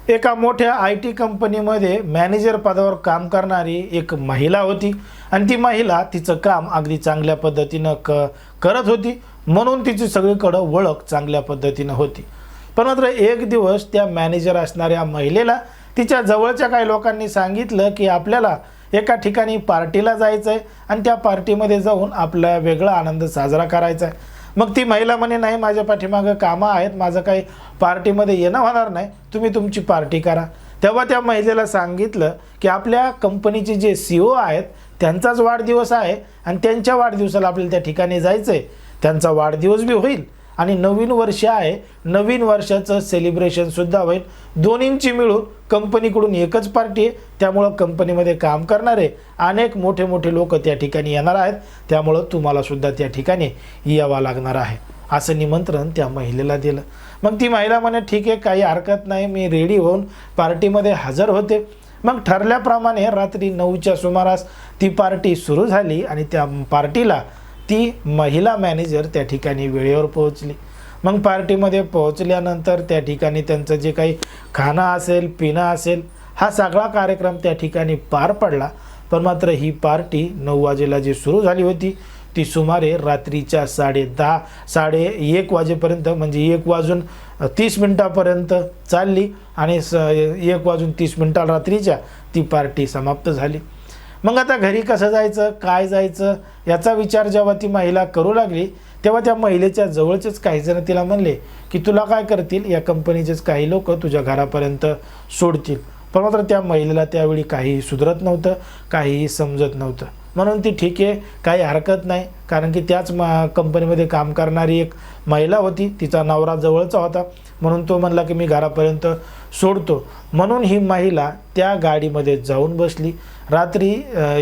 एका मोठ्या IT कंपनीमध्ये मॅनेजर पदावर काम करणारी एक महिला होती आणि ती महिला तिचं काम अगदी चांगल्या पद्धतीनं करत होती, म्हणून तिची सगळीकडे ओळख चांगल्या पद्धतीनं होती। पण मात्र एक दिवस त्या मॅनेजर असणाऱ्या महिलेला तिच्या जवळच्या काही लोकांनी सांगितलं की आपल्याला एका ठिकाणी पार्टीला जायचं आहे आणि त्या पार्टीमध्ये जाऊन आपला वेगळा आनंद साजरा करायचा आहे। मग ती महिला म्हणे, नाही, माझ्या पाठीमागं कामं आहेत, माझं काही पार्टीमध्ये येणं होणार नाही, तुम्ही तुमची पार्टी करा। तेव्हा त्या महिलेला सांगितलं की आपल्या कंपनीचे जे CEO आहेत त्यांचाच वाढदिवस आहे आणि त्यांच्या वाढदिवसाला आपल्याला त्या ठिकाणी जायचं आहे, त्यांचा वाढदिवस बी होईल आणि नवीन वर्ष आहे, नवीन वर्षाचं सेलिब्रेशनसुद्धा होईल। दोन्हींची मिळून कंपनीकडून एकच पार्टी आहे, त्यामुळं कंपनीमध्ये काम करणारे अनेक मोठे मोठे लोक त्या ठिकाणी येणार आहेत, त्यामुळं तुम्हालासुद्धा त्या ठिकाणी यावं लागणार आहे, असं निमंत्रण त्या महिलेला दिलं। मग ती महिला म्हणे, ठीक आहे, काही हरकत नाही, मी रेडी होऊन पार्टीमध्ये हजर होते। मग ठरल्याप्रमाणे रात्री 9च्या सुमारास ती पार्टी सुरू झाली आणि त्या पार्टीला ती महिला मॅनेजर त्या ठिकाणी वेळेवर पोहोचली। मग पार्टीमध्ये पोहोचल्यानंतर त्या ठिकाणी त्यांचं जे काही खाणं असेल, पिणं असेल, हा सगळा कार्यक्रम त्या ठिकाणी पार पडला। पण मात्र ही पार्टी 9 वाजेला जी सुरू झाली होती ती सुमारे रात्रीच्या 10:30 1:30 वाजेपर्यंत, म्हणजे 1:30 चालली आणि 1:30 रात्रीच्या ती पार्टी समाप्त झाली। मग आता घरी कसं जायचं, काय जायचं याचा विचार जेव्हा ती महिला करू लागली तेव्हा त्या महिलेच्या जवळचेच काही जण तिला म्हणले की तुला काय करतील, या कंपनीचेच काही लोक तुझ्या घरापर्यंत सोडतील। पण मात्र त्या महिलेला त्यावेळी काहीही सुधरत नव्हतं, काहीही समजत नव्हतं, म्हणून ती ठीक आहे, काही हरकत नाही, कारण की त्याच कंपनीमध्ये काम करणारी एक महिला होती, तिचा नवरा जवळचा होता, म्हणून तो म्हणला की मी घरापर्यंत सोडतो। म्हणून ही महिला त्या गाडीमध्ये जाऊन बसली। रात्री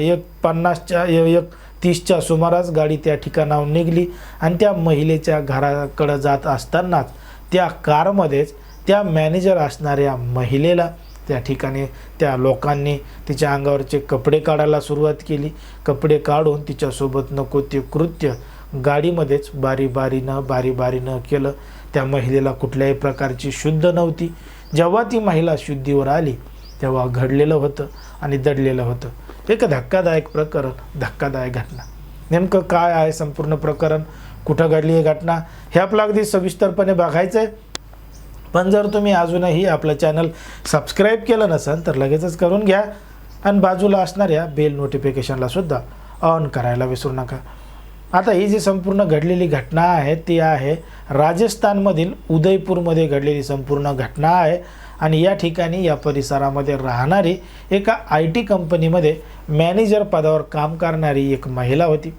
1:30च्या सुमारास गाडी त्या ठिकाणाहून निघाली आणि त्या महिलेच्या घराकडे जात असतानाच त्या कारमध्येच त्या मॅनेजर असणाऱ्या महिलेला त्या ठिकाणी त्या लोकांनी तिच्या अंगावरचे कपडे काढायला सुरुवात केली। कपडे काढून तिच्यासोबत नको ते कृत्य गाडीमध्येच बारी बारीनं केलं। त्या महिलेला कुठल्याही प्रकारची शुद्ध नव्हती। जेव्हा ती महिला शुद्धीवर आली तेव्हा घडलेलं होतं आणि दडलेलं होतं एक धक्कादायक प्रकरण, धक्कादायक घटना। नेमकं काय आहे संपूर्ण प्रकरण, कुठं घडली ही घटना, हे आपलं अगदी सविस्तरपणे बघायचं आहे। पण जर तुम्ही अजूनही आपलं चॅनल सबस्क्राईब केलं नसेल तर लगेचच करून घ्या आणि बाजूला असणाऱ्या बेल नोटिफिकेशनला सुद्धा ऑन करायला विसरू नका। आता ही जी संपूर्ण घडलेली घटना आहे ती आहे राजस्थानमधील उदयपूरमध्ये घडलेली संपूर्ण घटना आहे आणि या ठिकाणी या परिसरामध्ये राहणारी एका IT कंपनीमध्ये मॅनेजर पदावर काम करणारी एक महिला होती।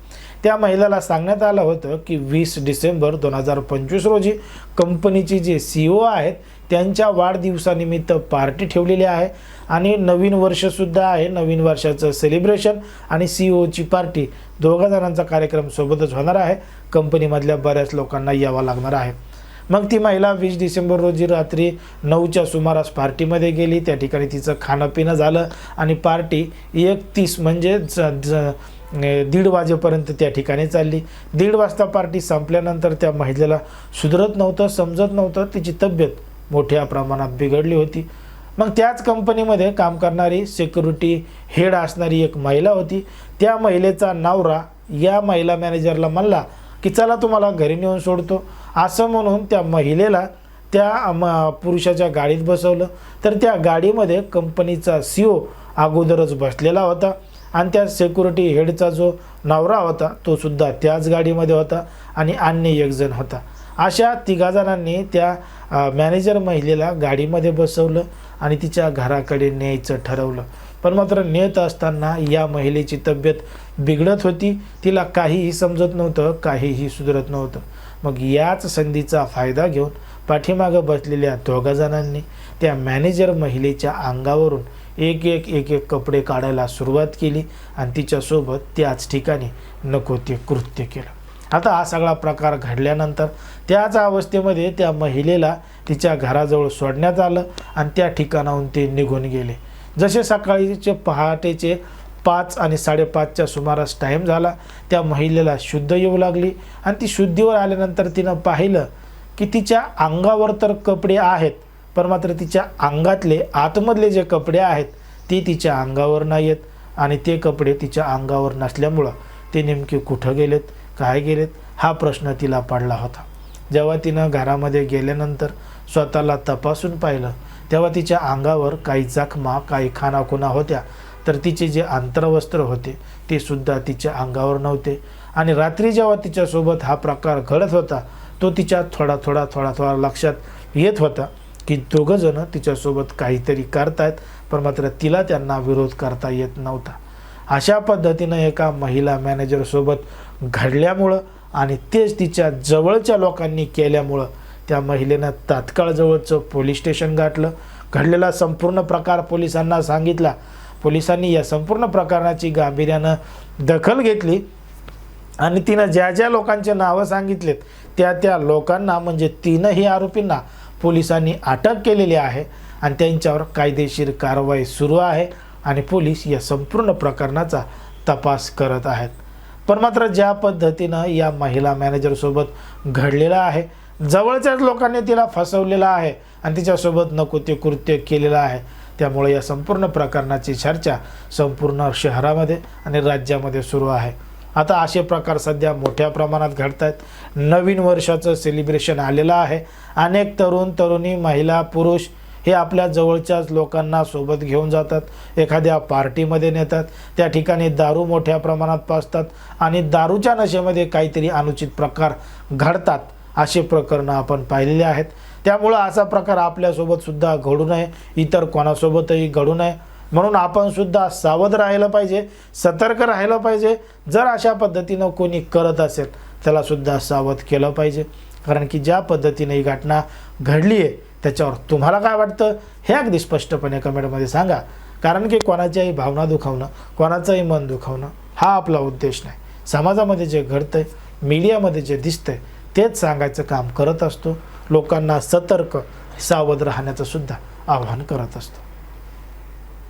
त्या महिलाला सांगण्यात आलं होतं की 20 डिसेंबर 2025 रोजी कंपनीचे जे CEO आहेत त्यांच्या वाढदिवसानिमित्त पार्टी ठेवलेली आहे आणि नवीन वर्षसुद्धा आहे, नवीन वर्षाचं सेलिब्रेशन आणि CEOची पार्टी, दोघा जणांचा कार्यक्रम सोबतच होणार आहे। कंपनीमधल्या बऱ्याच लोकांना यावं लागणार आहे। मग ती महिला 20 डिसेंबर रोजी रात्री 9च्या सुमारास पार्टीमध्ये गेली। त्या ठिकाणी तिचं खाणं पिणं झालं आणि पार्टी 1:30 म्हणजे 1:30 वाजेपर्यंत त्या ठिकाणी चालली। 1:30 वाजता पार्टी संपल्यानंतर त्या महिलेला सुधरत नव्हतं, समजत नव्हतं, तिची तब्येत मोठ्या प्रमाणात बिघडली होती। मग त्याच कंपनीमध्ये काम करणारी सिक्युरिटी हेड असणारी एक महिला होती। त्या महिलेचा नवरा या महिला मॅनेजरला म्हणला की चला तुम्हाला घरी नेऊन सोडतो, असं म्हणून त्या महिलेला त्या पुरुषाच्या गाडीत बसवलं। तर त्या गाडीमध्ये कंपनीचा CEO अगोदरच बसलेला होता आणि त्या सिक्युरिटी हेडचा जो नवरा होता तो सुद्धा त्याच गाडीमध्ये होता आणि अन्य एक जण होता। अशा 3 जणांनी त्या मॅनेजर महिलेला गाडीमध्ये बसवलं आणि तिच्या घराकडे न्यायचं ठरवलं। पण मात्र नेत असताना या महिलेची तब्येत बिघडत होती, तिला काहीही समजत नव्हतं, काहीही सुधरत नव्हतं। मग याच संधीचा फायदा घेऊन पाठीमागं बसलेल्या 2 जणांनी त्या मॅनेजर महिलेच्या अंगावरून एक कपडे काढायला सुरुवात केली आणि तिच्यासोबत त्याच ठिकाणी नको ते कृत्य केलं। आता हा सगळा प्रकार घडल्यानंतर त्याच अवस्थेमध्ये त्या महिलेला तिच्या घराजवळ सोडण्यात आलं आणि त्या ठिकाणाहून ते निघून गेले। जसे सकाळीचे पहाटेचे 5 आणि 5:30च्या सुमारास टाईम झाला, त्या महिलेला शुद्ध येऊ लागली आणि ती शुद्धीवर आल्यानंतर तिनं पाहिलं की तिच्या अंगावर तर कपडे आहेत पण मात्र तिच्या अंगातले आतमधले जे कपडे आहेत ते तिच्या अंगावर नाही आहेत आणि ते कपडे तिच्या अंगावर नसल्यामुळं ते नेमके कुठं गेलेत, काय गेलेत हा प्रश्न तिला पडला होता. जेव्हा तिनं घरामध्ये गेल्यानंतर स्वतःला तपासून पाहिलं तेव्हा तिच्या अंगावर काही जखमा, काही खाणाखुणा होत्या, तर तिचे जे अंतर्वस्त्र होते ते सुद्धा तिच्या अंगावर नव्हते. आणि रात्री जेव्हा तिच्यासोबत हा प्रकार घडत होता तो तिच्या थोडा थोडा लक्षात येत होता की दोघंजणं तिच्यासोबत काहीतरी करतायत, पण मात्र तिला त्यांना विरोध करता येत नव्हता. अशा पद्धतीनं एका महिला मॅनेजरसोबत घडल्यामुळं आणि तेच तिच्या जवळच्या लोकांनी केल्यामुळं त्या महिलेनं तात्काळ जवळचं पोलीस स्टेशन गाठलं. घडलेला संपूर्ण प्रकार पोलिसांना सांगितला. पोलिसांनी या संपूर्ण प्रकरणाची गांभीर्यानं दखल घेतली आणि तिनं ज्या लोकांचे नावं सांगितलेत त्या लोकांना म्हणजे तीनही आरोपींना पोलिसांनी अटक केलेली आहे आणि त्यांच्यावर कायदेशीर कारवाई सुरू आहे आणि पोलीस या संपूर्ण प्रकरणाचा तपास करत आहेत. पण मात्र ज्या पद्धतीनं या महिला मॅनेजरसोबत घडलेलं आहे, जवळच्याच लोकांनी तिला फसवलेलं आहे आणि तिच्यासोबत नको ते कृत्य केलेलं आहे, त्यामुळे या संपूर्ण प्रकरणाची चर्चा संपूर्ण शहरामध्ये आणि राज्यामध्ये सुरू आहे. आता असे प्रकार सध्या मोठ्या प्रमाणात घडत आहेत. नवीन वर्षाचं सेलिब्रेशन आलेलं आहे. अनेक तरुण तरुणी, महिला, पुरुष हे आपल्या जवळच्याच लोकांना सोबत घेऊन जातात, एखाद्या पार्टीमध्ये नेतात, त्या ठिकाणी दारू मोठ्या प्रमाणात पाजतात आणि दारूच्या नशेमध्ये काहीतरी अनुचित प्रकार घडतात. असे प्रकरणं आपण पाहिलेले आहेत. त्यामुळं असा प्रकार आपल्यासोबत सुद्धा घडू नये, इतर कोणासोबतही घडू नये म्हणून आपण सुद्धा सावध राहिलं पाहिजे, सतर्क राहिलं पाहिजे. जर अशा पद्धतीनं कोणी करत असेल त्याला सुद्धा सावध केलं पाहिजे. कारण की ज्या पद्धतीने ही घटना घडली आहे त्याच्यावर तुम्हाला काय वाटतं हे अगदी स्पष्टपणे कमेंटमध्ये सांगा. कारण की कोणाच्याही भावना दुखावणं, कोणाचंही मन दुखावणं हा आपला उद्देश नाही. समाजामध्ये जे घडतंय, मीडियामध्ये जे दिसतंय तेच सांगायचं काम करत असतो. लोकांना सतर्क, सावध राहण्याचं सुद्धा आवाहन करत असतो.